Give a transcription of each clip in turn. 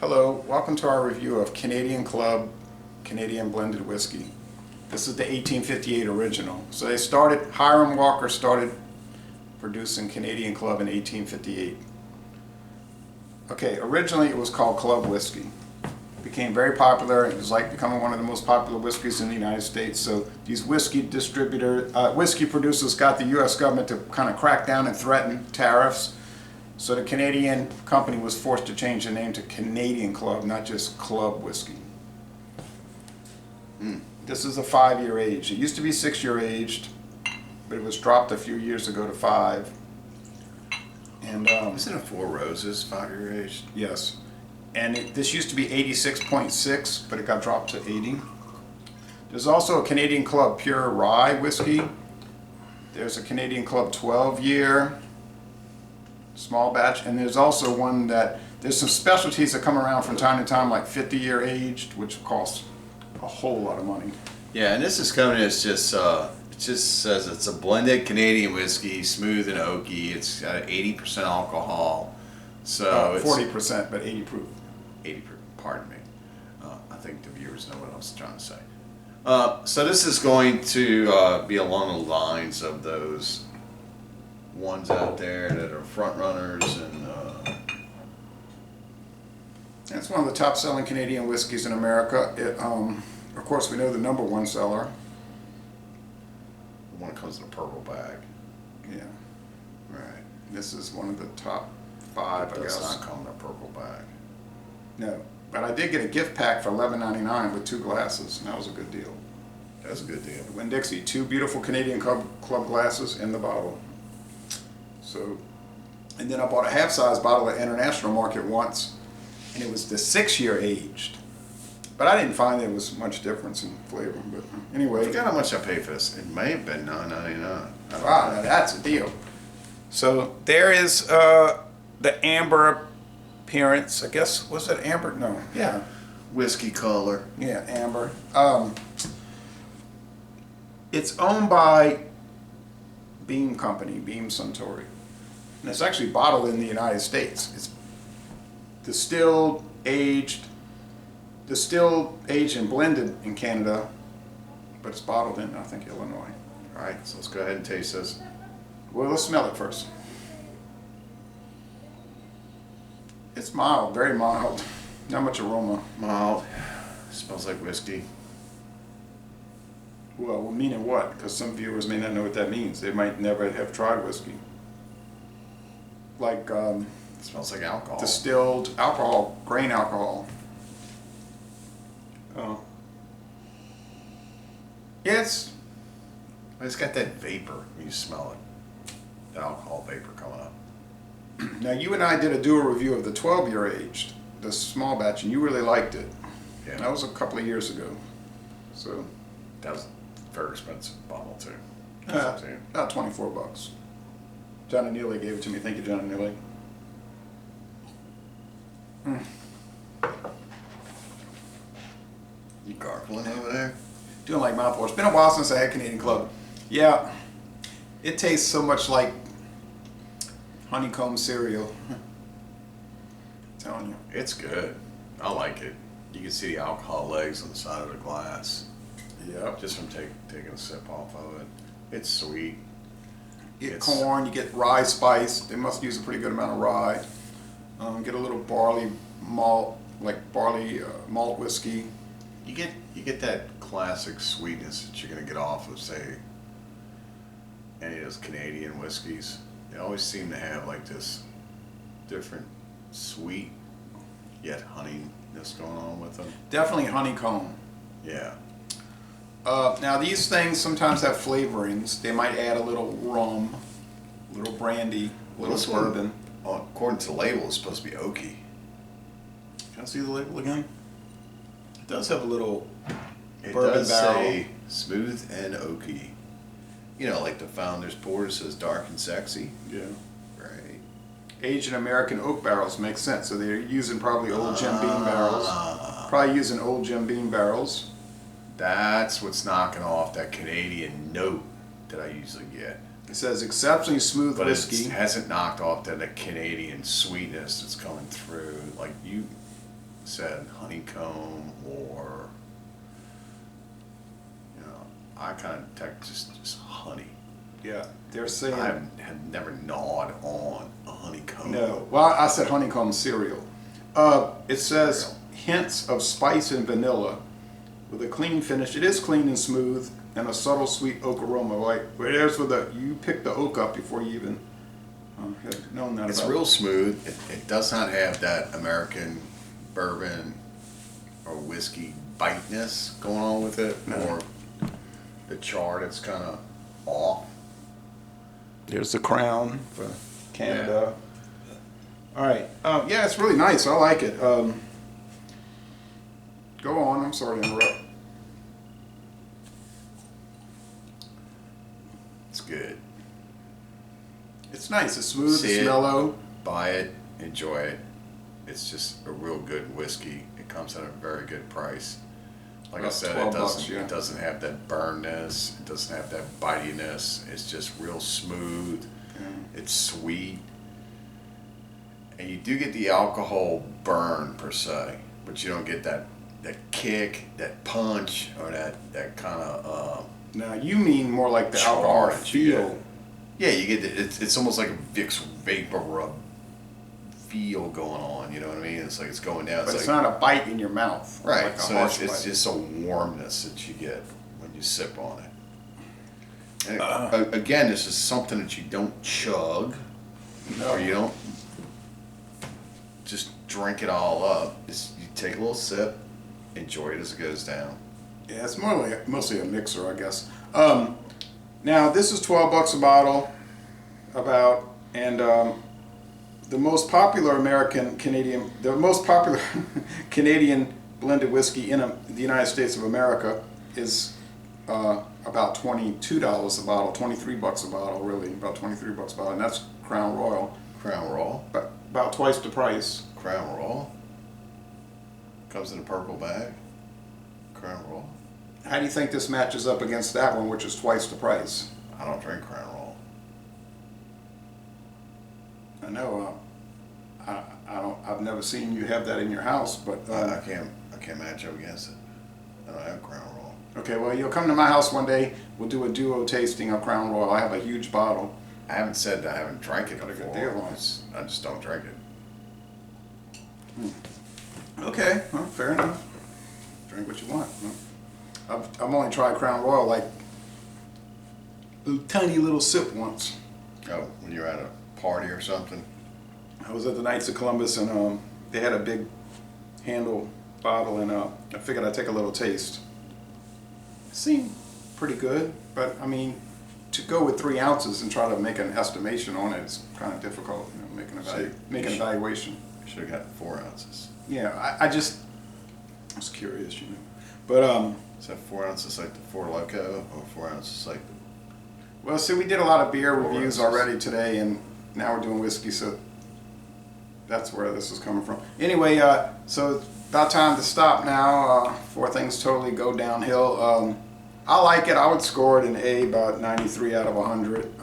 Hello, welcome to our review of Canadian Club Canadian Blended Whiskey. This is the 1858 original. So Hiram Walker started producing Canadian Club in 1858. Okay, originally it was called Club Whiskey. Became very popular. It was like becoming one of the most popular whiskeys in the United States. So these whiskey producers got the U.S. government to kind of crack down and threaten tariffs. So the Canadian company was forced to change the name to Canadian Club, not just Club Whiskey. This is a 5-year age. It used to be 6-year aged, but it was dropped a few years ago to 5. And isn't it Four Roses 5-year aged? Yes. And this used to be 86.6, but it got dropped to 80. There's also a Canadian Club Pure Rye Whiskey. There's a Canadian Club 12-year small batch, and there's also one there's some specialties that come around from time to time, like 50-year aged, which costs a whole lot of money. Yeah, and this is coming as just it just says it's a blended Canadian whiskey, smooth and oaky. It's got 80% alcohol, so 40%, but 80 proof. 80 proof. Pardon me. I think the viewers know what I was trying to say. So this is going to be along the lines of those ones out there that are front runners, and it's one of the top selling Canadian whiskeys in America. Of course, we know the #1 seller. the one that comes in a purple bag. Yeah, Right. this is one of the top 5, I guess. It does not come in a purple bag. No, but I did get a gift pack for $11.99 with 2 glasses, and that was a good deal. That's a good deal. Winn-Dixie, 2 beautiful Canadian Club glasses in the bottle. So, and then I bought a half-size bottle at International Market once, and it was the 6-year aged. But I didn't find there was much difference in flavor. But I anyway, forgot how much I paid for this. It may have been $9.99. wow, now that's a deal. So there is the amber appearance. I guess, was it amber? No, yeah, Whiskey color. yeah, amber. It's owned by Beam Company, Beam-Suntory. And it's actually bottled in the United States. It's distilled, aged and blended in Canada, but it's bottled in, I think, Illinois. All right, so let's go ahead and taste this. Well, let's smell it first. It's mild, very mild. Not much aroma. Mild. Smells like whiskey. Well, meaning what? Because some viewers may not know what that means. They might never have tried whiskey. Like It smells like alcohol. distilled alcohol, grain alcohol. Oh. Yeah, It's got that vapor. You smell it. The alcohol vapor coming up. now you and I did a dual review of the 12-year aged, the small batch, and you really liked it. Yeah. That was a couple of years ago. So, That was a very expensive bottle too. about $24. John and Neely gave it to me. Thank you, John and Neely. You gargling over there? Doing like mouthwash. It's been a while since I had Canadian Club. Yeah, it tastes so much like honeycomb cereal. I'm telling you. It's good. I like it. You can see the alcohol legs on the side of the glass. Yep. Just from taking a sip off of it. It's sweet. You get It's- corn, you get rye spice. They must use a pretty good amount of rye. Get a little barley malt, like barley malt whiskey. You get that classic sweetness that you're gonna get off of, say, any of those Canadian whiskeys. They always seem to have like this different sweet yet honeyness going on with them. Definitely honeycomb. Yeah. Now these things sometimes have flavorings. They might add a little rum, a little brandy, a little This one, bourbon. according to the label, it's supposed to be oaky. Can I see the label again? It does have a little It bourbon does barrel. say smooth and oaky. You know, like the Founder's Pour says dark and sexy. Yeah. Right. Aged in American oak barrels makes sense. So they're using probably old Jim Beam barrels. Probably using old Jim Beam barrels. That's what's knocking off that Canadian note that I usually get. It says exceptionally smooth But whiskey. it hasn't knocked off that the Canadian sweetness that's coming through. Like said honeycomb or, you know, I kind of detect just honey. Yeah, they're saying. I have never gnawed on a honeycomb. No, well, I said honeycomb cereal. It says hints of spice and vanilla with a clean finish. It is clean and smooth and a subtle sweet oak aroma. Like, well, there's for the, you picked the oak up before you even had known that It's about real smooth. It does not have that American bourbon or whiskey biteness going on with it, No. or the char that's kind of off. There's the crown for Canada. All right. Yeah, it's really nice. I like it. Go on. I'm sorry to interrupt. It's good. It's nice. It's smooth. See it's it, mellow. Buy it, enjoy it. It's just a real good whiskey. It comes at a very good price. Like I About said, $12, yeah. it doesn't have that burnness. It doesn't have that bitiness. It's just real smooth. Yeah. It's sweet. And you do get the alcohol burn per se, but you don't get that kick, that punch, or that kind of Now, you mean more like the alcohol charge. you feel. get. Yeah, you get it's almost like a Vicks vapor rub feel going on. You know what I mean? It's like it's going down. But it's like, not a bite in your mouth. right. Like a So harsh it's bite. just a warmness that you get when you sip on it. And again, this is something that you don't chug, or you don't just drink it all up. You take a little sip, enjoy it as it goes down. Yeah, it's more like mostly a mixer, I guess. Now this is $12 a bottle, and the most popular the most popular Canadian blended whiskey in the United States of America is about $22 a bottle, $23 a bottle, really, about $23 a bottle, and that's Crown Royal, Crown Royal. but about twice the price. Crown Royal. Comes in a purple bag. Crown Royal. How do you think this matches up against that one, which is twice the price? I don't drink Crown Royal. I know. I've never seen you have that in your house, but I can't match up against it. I don't have Crown Royal. okay. Well, you'll come to my house one day. We'll do a duo tasting of Crown Royal. I have a huge bottle. I haven't said that I haven't drank it Got a good before. deal on it. I just don't drink it. Okay, well, fair enough. Drink what you want. I've only tried Crown Royal like a tiny little sip once. Oh, when you're at a party or something. I was at the Knights of Columbus and they had a big handle bottle and I figured I'd take a little taste. It seemed pretty good, but I mean, to go with 3 ounces and try to make an estimation on it is kind of difficult, you know, make an evaluation. You should have got 4 ounces. Yeah, I was curious, you know. But Is that 4 ounces like the Four Loko, or 4 ounces like the... well, see, we did a lot of beer 4 reviews ounces. already today, and now we're doing whiskey, so that's where this is coming from. Anyway, so it's about time to stop now before things totally go downhill. I like it. I would score it an A, about 93 out of 100.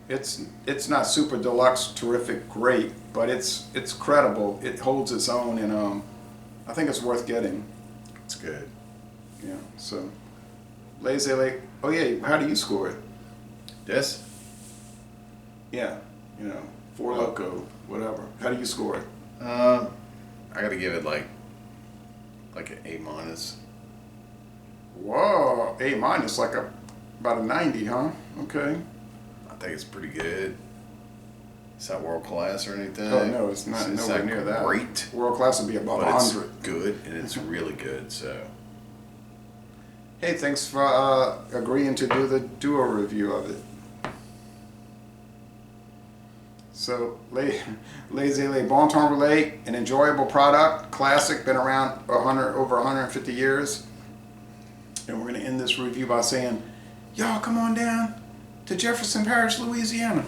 It's not super deluxe, terrific, great, but it's credible. It holds its own, and I think it's worth getting. It's good. Yeah. So, Lazy Lake. Oh yeah. How do you score it? This? Yeah. You know, Four Loko, whatever. How do you score it? I gotta give it like an A minus. Whoa, A minus, like about a 90, huh? Okay. I think it's pretty good. It's not world class or anything. Oh no, it's not nowhere near that. Great, World class would be above but it's 100. good and it's really good. So Hey, thanks for agreeing to do the duo review of it. So, Lazy Lake Bon Temps Relay, an enjoyable product, classic, been around over 150 years. And we're going to end this review by saying, y'all come on down to Jefferson Parish, Louisiana.